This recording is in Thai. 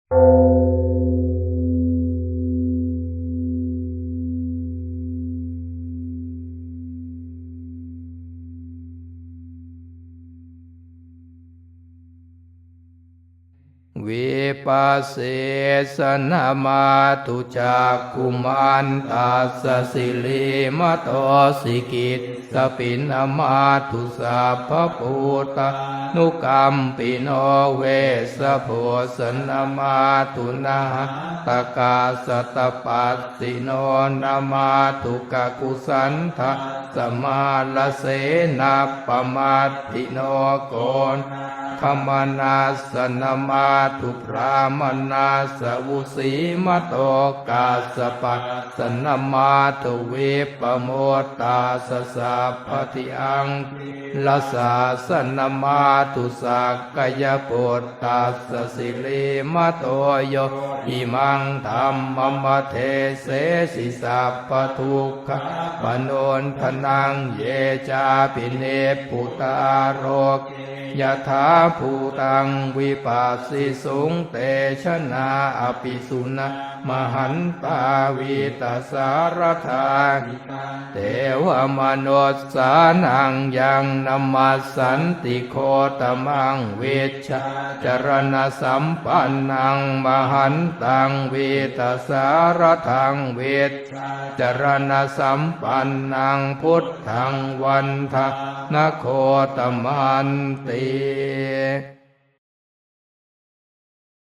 วิปัสเสสนามาตุจักขุมันตัสสะสิลิมโตสิกิตสปินามาตุสัพพพุทธานุกัมปิโนเวสโพสนามาตุนาตกาสตปัสสิโนนามาตุกะกุสันทะสมาลเสนาปมาติโนโกนขมานาสนามาตุพรามนาสวุสีมโตกาสปัสสนามาตุเวปโมตตาสสะปฏิอังลาสาสนามาตุสักกายปุตตาสสิลิมโตโยอิมังธรรมมเทเสสิสัพพทุกขปโนนทนังเยจาปิเนปุตาโรกยะถาภูตังวิปัสสิสุงเตชะนาอภิสุนะมหันตาวิตาสารธาเทวมนุสสานังยังนัมมัสสันติโคตมังเวชจรณะสัมปันนังมหันตังวิตาสารทังเวชจรณะสัมปันนังพุทธังวันทะนโคตมันติ